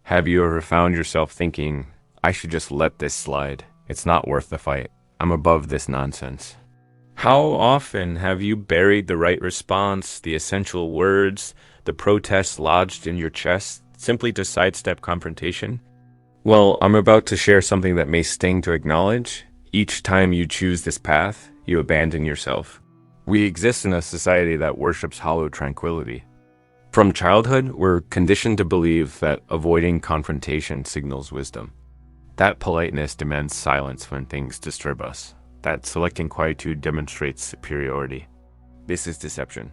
Have you ever found yourself thinking, I should just let this slide? It's not worth the fight. I'm above this nonsense. How often have you buried the right response, the essential words, the protest lodged in your chest, simply to sidestep confrontation? Well, I'm about to share something that may sting to acknowledge. Each time you choose this path, you abandon yourself. We exist in a society that worships hollow tranquility. From childhood, we're conditioned to believe that avoiding confrontation signals wisdom. That politeness demands silence when things disturb us. That selecting quietude demonstrates superiority. This is deception.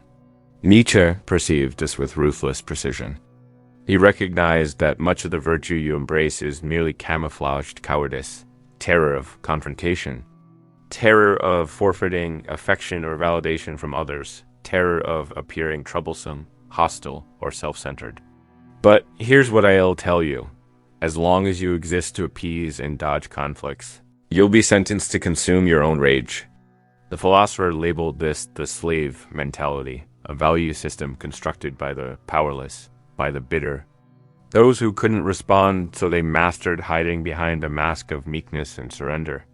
Nietzsche perceived this with ruthless precision. He recognized that much of the virtue you embrace is merely camouflaged cowardice, terror of confrontation, terror of forfeiting affection or validation from others, terror of appearing troublesome, hostile, or self-centered. But here's what I'll tell you. As long as you exist to appease and dodge conflicts, you'll be sentenced to consume your own rage. The philosopher labeled this the slave mentality, a value system constructed by the powerless, by the bitter. Those who couldn't respond, so they mastered hiding behind a mask of meekness and surrender.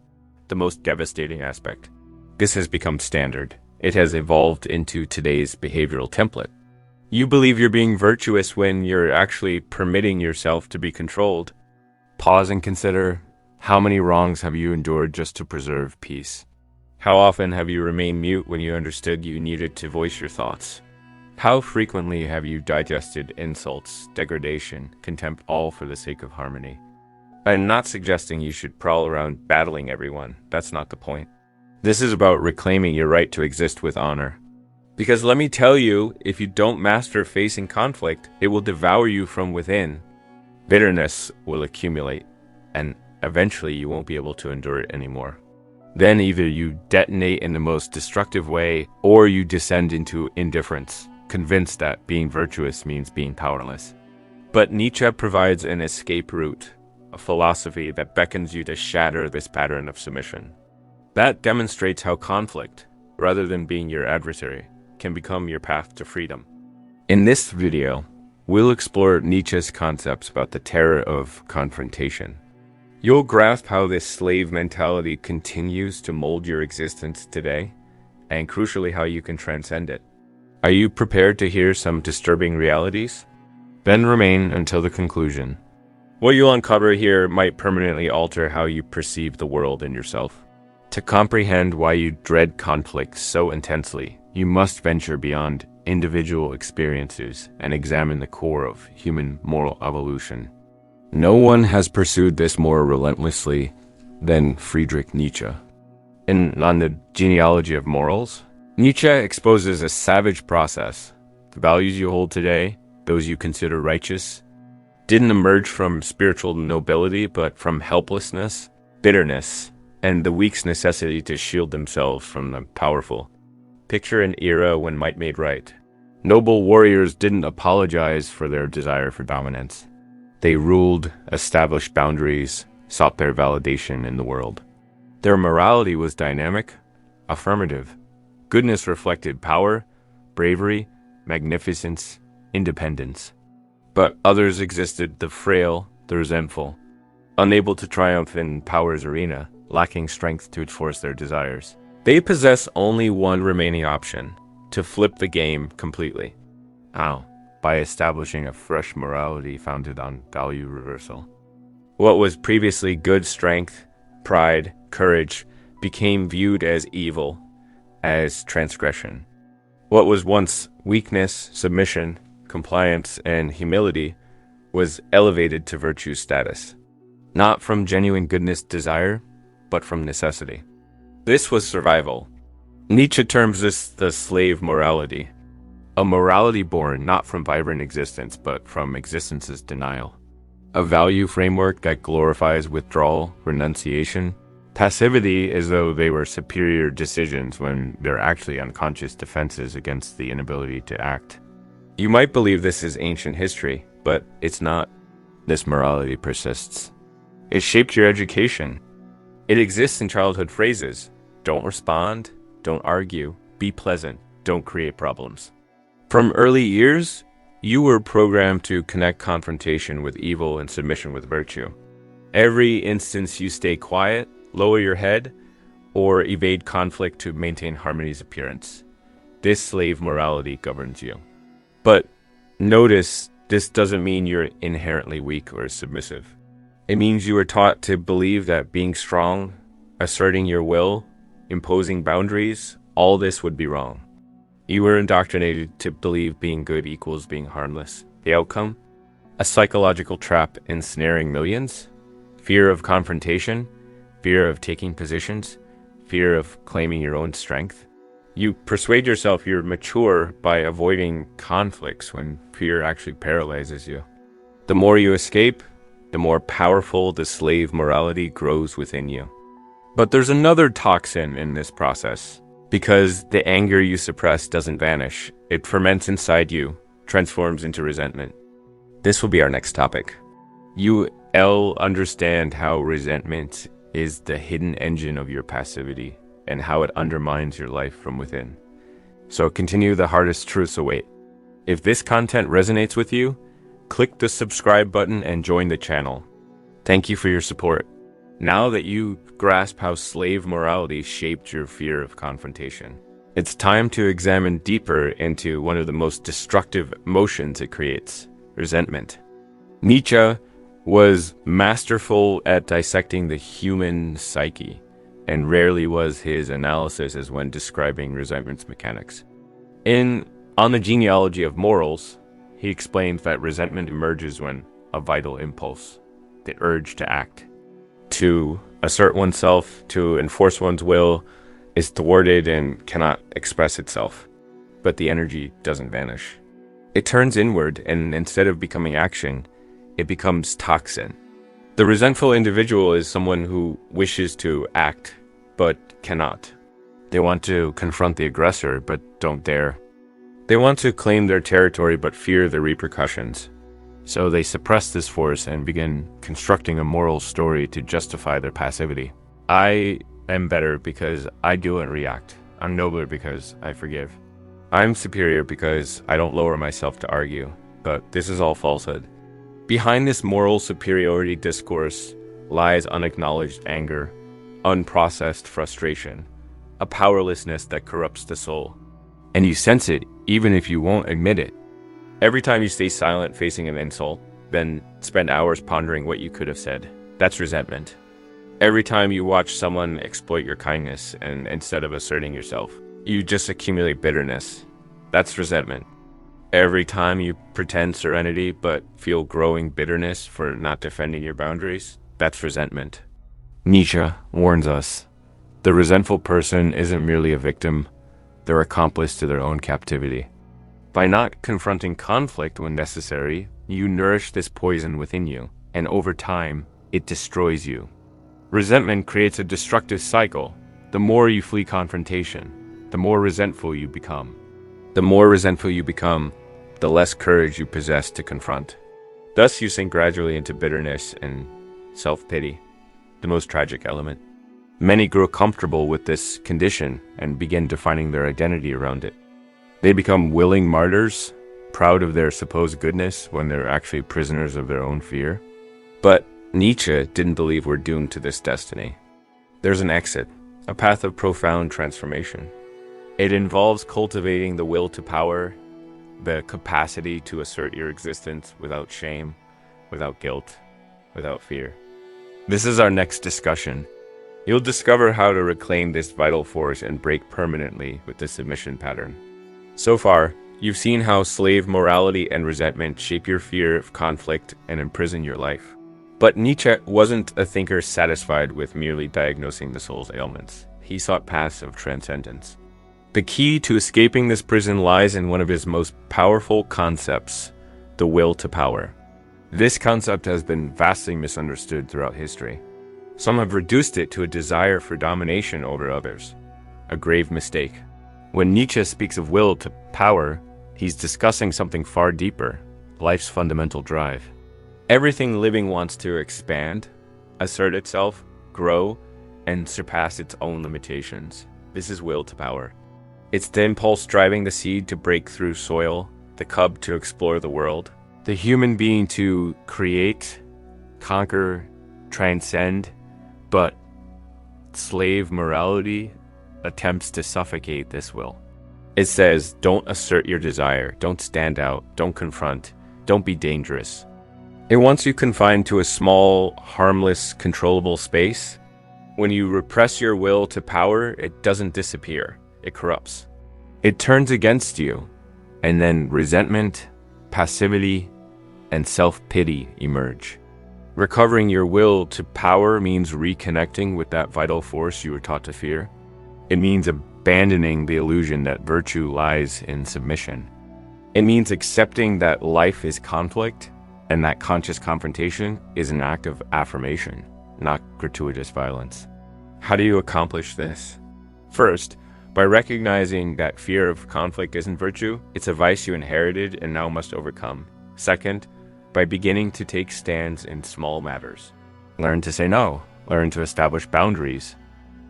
The most devastating aspect. This has become standard. It has evolved into today's behavioral template. You believe you're being virtuous when you're actually permitting yourself to be controlled. Pause and consider, how many wrongs have you endured just to preserve peace? How often have you remained mute when you understood you needed to voice your thoughts? How frequently have you digested insults, degradation, contempt, all for the sake of harmony? I'm not suggesting you should prowl around battling everyone. That's not the point. This is about reclaiming your right to exist with honor. Because let me tell you, if you don't master facing conflict, it will devour you from within. Bitterness will accumulate, and eventually you won't be able to endure it anymore. Then either you detonate in the most destructive way, or you descend into indifference, convinced that being virtuous means being powerless. But Nietzsche provides an escape route, a philosophy that beckons you to shatter this pattern of submission. That demonstrates how conflict, rather than being your adversary, can become your path to freedom. In this video, we'll explore Nietzsche's concepts about the terror of confrontation. You'll grasp how this slave mentality continues to mold your existence today, and crucially how you can transcend it. Are you prepared to hear some disturbing realities? Then remain until the conclusion. What you'll uncover here might permanently alter how you perceive the world and yourself. To comprehend why you dread conflict so intensely, you must venture beyond individual experiences and examine the core of human moral evolution. No one has pursued this more relentlessly than Friedrich Nietzsche. On the genealogy of morals, Nietzsche exposes a savage process. The values you hold today, those you consider righteous, didn't emerge from spiritual nobility, but from helplessness, bitterness, and the weak's necessity to shield themselves from the powerful. Picture an era when might made right. Noble warriors didn't apologize for their desire for dominance. They ruled, established boundaries, sought their validation in the world. Their morality was dynamic, affirmative. Goodness reflected power, bravery, magnificence, independence. But others existed, the frail, the resentful, unable to triumph in power's arena, lacking strength to enforce their desires. They possess only one remaining option, to flip the game completely. How? By establishing a fresh morality founded on value reversal. What was previously good strength, pride, courage, became viewed as evil, as transgression. What was once weakness, submission, compliance, and humility was elevated to virtue status, not from genuine goodness desire, but from necessity. This was survival. Nietzsche terms this the slave morality, a morality born not from vibrant existence, but from existence's denial. A value framework that glorifies withdrawal, renunciation, passivity as though they were superior decisions when they're actually unconscious defenses against the inability to act. You might believe this is ancient history, but it's not. This morality persists. It shaped your education. It exists in childhood phrases. Don't respond, don't argue, be pleasant, don't create problems. From early years, You were programmed to connect confrontation with evil and submission with virtue. Every instance you stay quiet, lower your head, or evade conflict to maintain harmony's appearance. This slave morality governs you. But notice, this doesn't mean you're inherently weak or submissive. It means you were taught to believe that being strong, asserting your will, imposing boundaries, all this would be wrong. You were indoctrinated to believe being good equals being harmless. The outcome? A psychological trap ensnaring millions? Fear of confrontation? Fear of taking positions? Fear of claiming your own strength? You persuade yourself you're mature by avoiding conflicts when fear actually paralyzes you. The more you escape, the more powerful the slave morality grows within you. But there's another toxin in this process. Because the anger you suppress doesn't vanish, it ferments inside you, transforms into resentment. This will be our next topic. You understand how resentment is the hidden engine of your passivity and how it undermines your life from within. So continue, the hardest truths await. If this content resonates with you, click the subscribe button and join the channel. Thank you for your support. Now that you grasp how slave morality shaped your fear of confrontation, it's time to examine deeper into one of the most destructive emotions it creates, resentment. Nietzsche was masterful at dissecting the human psyche, and rarely was his analysis as when describing resentment's mechanics. On the Genealogy of Morals, he explains that resentment emerges when a vital impulse, the urge to act, to assert oneself, to enforce one's will, is thwarted and cannot express itself. But the energy doesn't vanish. It turns inward, and instead of becoming action, it becomes toxin. The resentful individual is someone who wishes to act, but cannot. They want to confront the aggressor, but don't dare. They want to claim their territory, but fear the repercussions. So they suppress this force and begin constructing a moral story to justify their passivity. I am better because I don't react. I'm nobler because I forgive. I'm superior because I don't lower myself to argue. But this is all falsehood. Behind this moral superiority discourse lies unacknowledged anger, unprocessed frustration, a powerlessness that corrupts the soul. And you sense it even if you won't admit it. Every time you stay silent facing an insult, then spend hours pondering what you could have said. That's resentment. Every time you watch someone exploit your kindness and instead of asserting yourself, you just accumulate bitterness. That's resentment. Every time you pretend serenity but feel growing bitterness for not defending your boundaries, that's resentment. Nietzsche warns us, the resentful person isn't merely a victim, they're accomplice to their own captivity. By not confronting conflict when necessary, you nourish this poison within you, and over time, it destroys you. Resentment creates a destructive cycle. The more you flee confrontation, the more resentful you become. The more resentful you become, the less courage you possess to confront. Thus, you sink gradually into bitterness and self-pity, the most tragic element. Many grow comfortable with this condition and begin defining their identity around it. They become willing martyrs, proud of their supposed goodness when they're actually prisoners of their own fear. But Nietzsche didn't believe we're doomed to this destiny. There's an exit, a path of profound transformation. It involves cultivating the will to power, the capacity to assert your existence without shame, without guilt, without fear. This is our next discussion. You'll discover how to reclaim this vital force and break permanently with the submission pattern. So far, you've seen how slave morality and resentment shape your fear of conflict and imprison your life. But Nietzsche wasn't a thinker satisfied with merely diagnosing the soul's ailments. He sought paths of transcendence. The key to escaping this prison lies in one of his most powerful concepts, the will to power. This concept has been vastly misunderstood throughout history. Some have reduced it to a desire for domination over others, a grave mistake. When Nietzsche speaks of will to power, he's discussing something far deeper, life's fundamental drive. Everything living wants to expand, assert itself, grow, and surpass its own limitations. This is will to power. It's the impulse driving the seed to break through soil, the cub to explore the world, the human being to create, conquer, transcend, but slave morality attempts to suffocate this will. It says, don't assert your desire, don't stand out, don't confront, don't be dangerous. It wants you confined to a small, harmless, controllable space. When you repress your will to power, it doesn't disappear, it corrupts. It turns against you, and then resentment, passivity, and self-pity emerge. Recovering your will to power means reconnecting with that vital force you were taught to fear. It means abandoning the illusion that virtue lies in submission. It means accepting that life is conflict and that conscious confrontation is an act of affirmation, not gratuitous violence. How do you accomplish this? First, by recognizing that fear of conflict isn't virtue, it's a vice you inherited and now must overcome. Second, by beginning to take stands in small matters. Learn to say no. Learn to establish boundaries.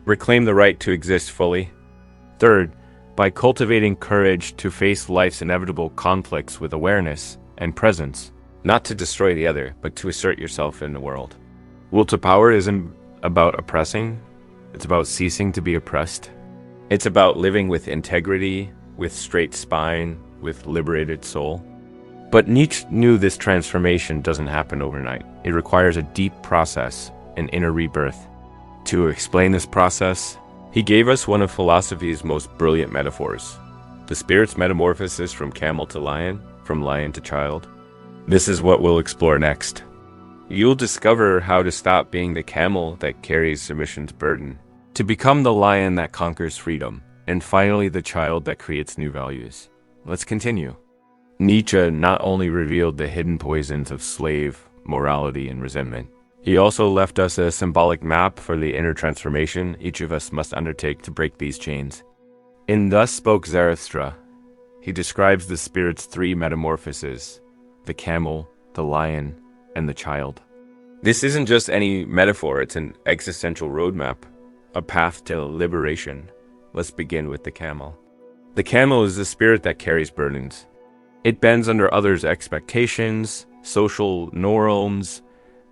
Reclaim the right to exist fully. Third, by cultivating courage to face life's inevitable conflicts with awareness and presence, not to destroy the other, but to assert yourself in the world. Will to power isn't about oppressing, it's about ceasing to be oppressed. It's about living with integrity, with straight spine, with liberated soul. But Nietzsche knew this transformation doesn't happen overnight. It requires a deep process, an inner rebirth. To explain this process, he gave us one of philosophy's most brilliant metaphors, the spirit's metamorphosis from camel to lion, from lion to child. This is what we'll explore next. You'll discover how to stop being the camel that carries submission's burden, to become the lion that conquers freedom, and finally the child that creates new values. Let's continue. Nietzsche not only revealed the hidden poisons of slave morality and resentment, he also left us a symbolic map for the inner transformation each of us must undertake to break these chains. In Thus Spoke Zarathustra, he describes the spirit's three metamorphoses: the camel, the lion, and the child. This isn't just any metaphor, it's an existential roadmap, a path to liberation. Let's begin with the camel. The camel is the spirit that carries burdens. It bends under others' expectations, social norms,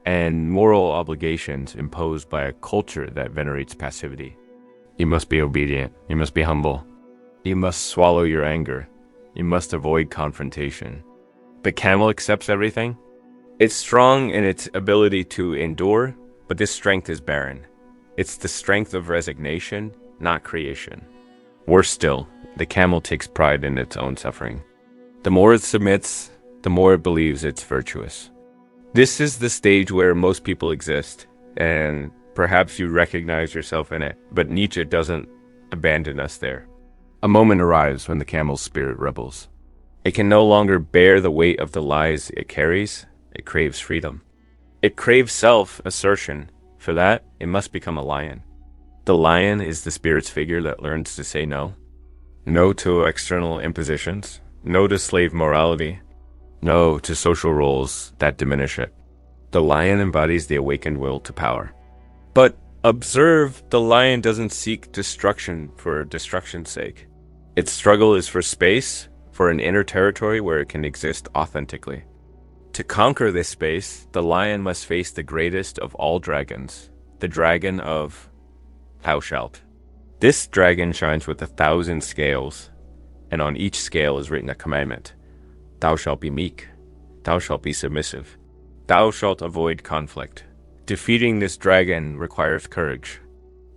and moral obligations imposed by a culture that venerates passivity. You must be obedient. You must be humble. You must swallow your anger. You must avoid confrontation. The camel accepts everything. It's strong in its ability to endure, but this strength is barren. It's the strength of resignation, not creation. Worse still, the camel takes pride in its own suffering. The more it submits, the more it believes it's virtuous. This is the stage where most people exist, and perhaps you recognize yourself in it, but Nietzsche doesn't abandon us there. A moment arrives when the camel's spirit rebels. It can no longer bear the weight of the lies it carries. It craves freedom. It craves self-assertion. For that, it must become a lion. The lion is the spirit's figure that learns to say no. No to external impositions. No to slave morality. No to social roles that diminish it. The lion embodies the awakened will to power. But observe, the lion doesn't seek destruction for destruction's sake. Its struggle is for space, for an inner territory where it can exist authentically. To conquer this space, the lion must face the greatest of all dragons, the dragon of thou shalt. This dragon shines with 1,000 scales, and on each scale is written a commandment. Thou shalt be meek. Thou shalt be submissive. Thou shalt avoid conflict. Defeating this dragon requires courage.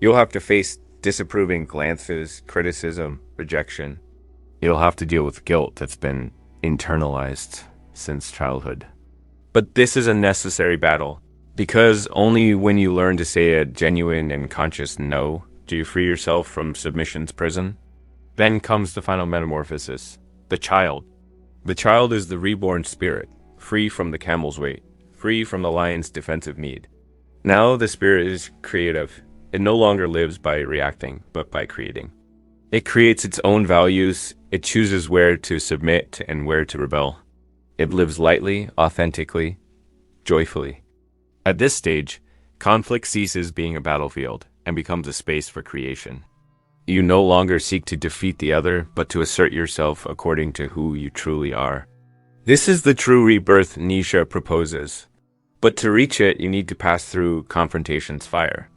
You'll have to face disapproving glances, criticism, rejection. You'll have to deal with guilt that's been internalized since childhood. But this is a necessary battle, because only when you learn to say a genuine and conscious no do you free yourself from submission's prison. Then comes the final metamorphosis, the child. The child is the reborn spirit, free from the camel's weight, free from the lion's defensive need. Now the spirit is creative. It no longer lives by reacting, but by creating. It creates its own values. It chooses where to submit and where to rebel. It lives lightly, authentically, joyfully. At this stage, conflict ceases being a battlefield and becomes a space for creation. You no longer seek to defeat the other, but to assert yourself according to who you truly are. This is the true rebirth Nietzsche proposes. But to reach it, you need to pass through confrontation's fire.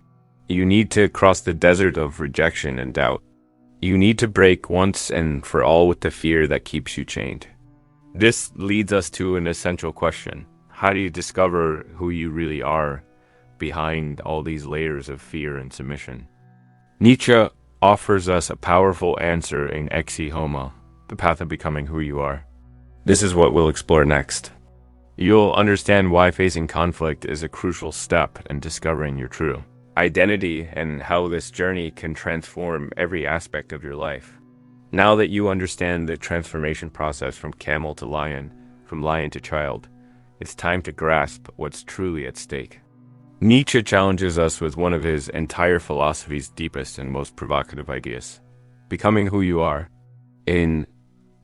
You need to cross the desert of rejection and doubt. You need to break once and for all with the fear that keeps you chained. This leads us to an essential question. How do you discover who you really are behind all these layers of fear and submission? Nietzsche offers us a powerful answer in Exe Homo, the path of becoming who you are. This is what we'll explore next. You'll understand why facing conflict is a crucial step in discovering your true identity and how this journey can transform every aspect of your life. Now that you understand the transformation process from camel to lion, from lion to child, it's time to grasp what's truly at stake. Nietzsche challenges us with one of his entire philosophy's deepest and most provocative ideas, becoming who you are. In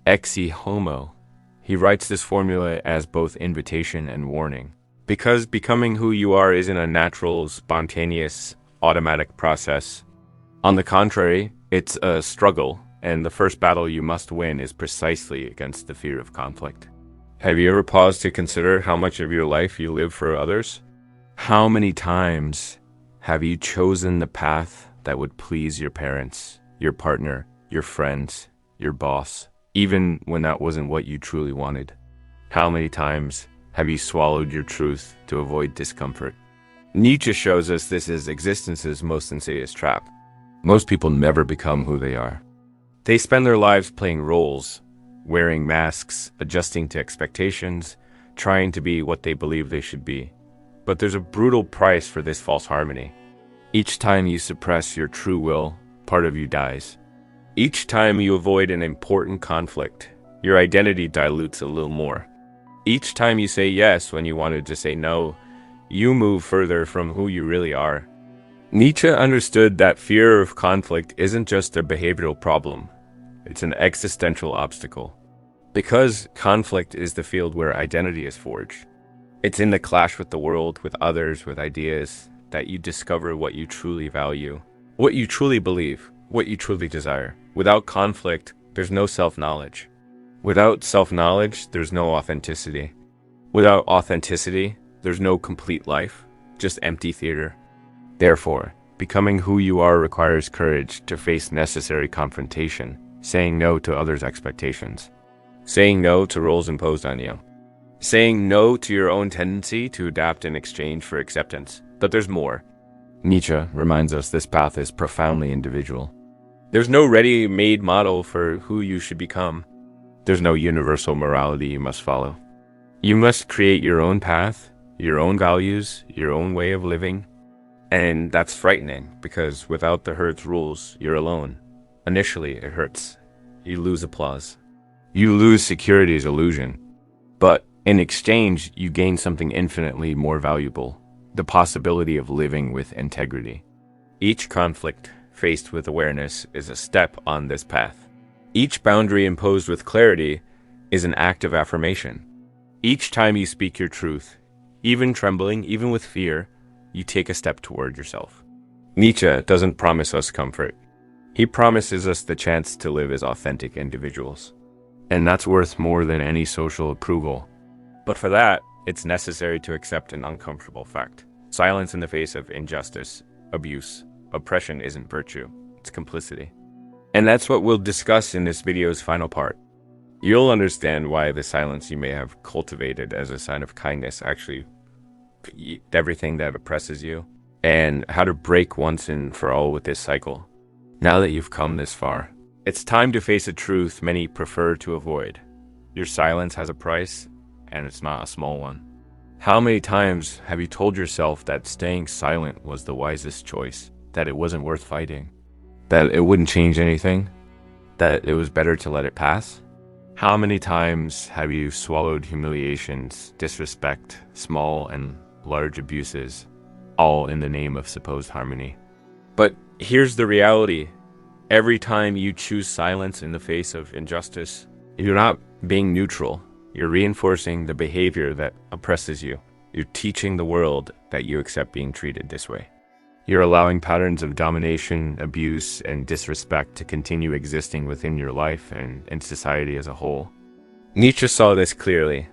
Exe Homo, he writes this formula as both invitation and warning. Because becoming who you are isn't a natural, spontaneous, automatic process. On the contrary, it's a struggle, and the first battle you must win is precisely against the fear of conflict. Have you ever paused to consider how much of your life you live for others? How many times have you chosen the path that would please your parents, your partner, your friends, your boss, even when that wasn't what you truly wanted? How many times have you swallowed your truth to avoid discomfort? Nietzsche shows us this is existence's most insidious trap. Most people never become who they are. They spend their lives playing roles, wearing masks, adjusting to expectations, trying to be what they believe they should be. But there's a brutal price for this false harmony. Each time you suppress your true will, part of you dies. Each time you avoid an important conflict, your identity dilutes a little more. Each time you say yes when you wanted to say no, you move further from who you really are. Nietzsche understood that fear of conflict isn't just a behavioral problem. It's an existential obstacle. Because conflict is the field where identity is forged. It's in the clash with the world, with others, with ideas, that you discover what you truly value, what you truly believe, what you truly desire. Without conflict, there's no self-knowledge. Without self-knowledge, there's no authenticity. Without authenticity, there's no complete life, just empty theater. Therefore, becoming who you are requires courage to face necessary confrontation, saying no to others' expectations, saying no to roles imposed on you, saying no to your own tendency to adapt in exchange for acceptance. But there's more. Nietzsche reminds us this path is profoundly individual. There's no ready-made model for who you should become. There's no universal morality you must follow. You must create your own path, your own values, your own way of living. And that's frightening, because without the herd's rules, you're alone. Initially, it hurts. You lose applause. You lose security's illusion. But in exchange, you gain something infinitely more valuable, the possibility of living with integrity. Each conflict faced with awareness is a step on this path. Each boundary imposed with clarity is an act of affirmation. Each time you speak your truth, even trembling, even with fear, you take a step toward yourself. Nietzsche doesn't promise us comfort. He promises us the chance to live as authentic individuals. And that's worth more than any social approval. But for that, it's necessary to accept an uncomfortable fact. Silence in the face of injustice, abuse, oppression isn't virtue, it's complicity. And that's what we'll discuss in this video's final part. You'll understand why the silence you may have cultivated as a sign of kindness actually everything that oppresses you, and how to break once and for all with this cycle. Now that you've come this far, it's time to face a truth many prefer to avoid. Your silence has a price, and it's not a small one. How many times have you told yourself that staying silent was the wisest choice, that it wasn't worth fighting, that it wouldn't change anything, that it was better to let it pass? How many times have you swallowed humiliations, disrespect, small and large abuses, all in the name of supposed harmony? But here's the reality. Every time you choose silence in the face of injustice, you're not being neutral. You're reinforcing the behavior that oppresses you. You're teaching the world that you accept being treated this way. You're allowing patterns of domination, abuse, and disrespect to continue existing within your life and society as a whole. Nietzsche saw this clearly.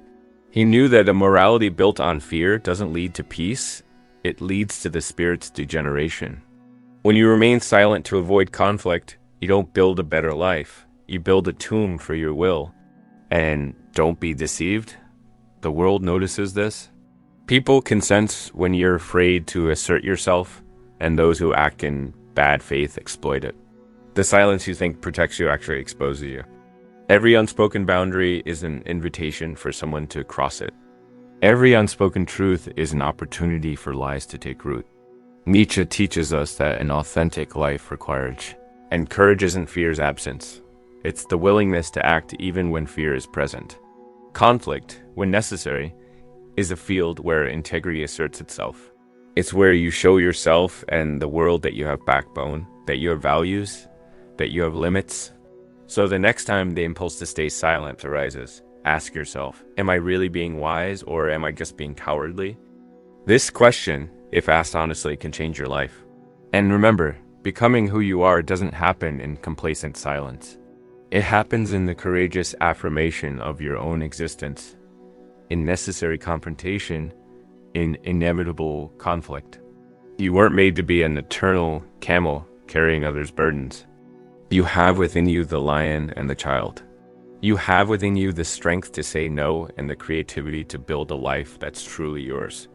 He knew that a morality built on fear doesn't lead to peace, it leads to the spirit's degeneration. When you remain silent to avoid conflict, you don't build a better life. You build a tomb for your will. And don't be deceived. The world notices this. People can sense when you're afraid to assert yourself, and those who act in bad faith exploit it. The silence you think protects you actually exposes you. Every unspoken boundary is an invitation for someone to cross it. Every unspoken truth is an opportunity for lies to take root. Nietzsche teaches us that an authentic life requires courage. And courage isn't fear's absence. It's the willingness to act even when fear is present. Conflict, when necessary, is a field where integrity asserts itself. It's where you show yourself and the world that you have backbone, that you have values, that you have limits. So the next time the impulse to stay silent arises, ask yourself, am I really being wise or am I just being cowardly? This question, if asked honestly, can change your life. And remember, becoming who you are doesn't happen in complacent silence. It happens in the courageous affirmation of your own existence, in necessary confrontation, in inevitable conflict. You weren't made to be an eternal camel carrying others' burdens. You have within you the lion and the child. You have within you the strength to say no and the creativity to build a life that's truly yours.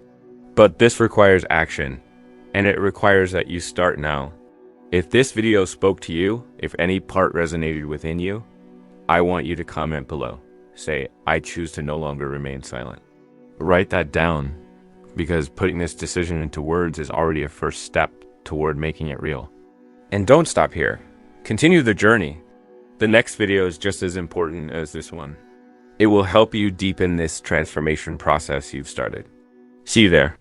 But this requires action, and it requires that you start now. If this video spoke to you, if any part resonated within you, I want you to comment below. Say, I choose to no longer remain silent. Write that down, because putting this decision into words is already a first step toward making it real. And don't stop here. Continue the journey. The next video is just as important as this one. It will help you deepen this transformation process you've started. See you there.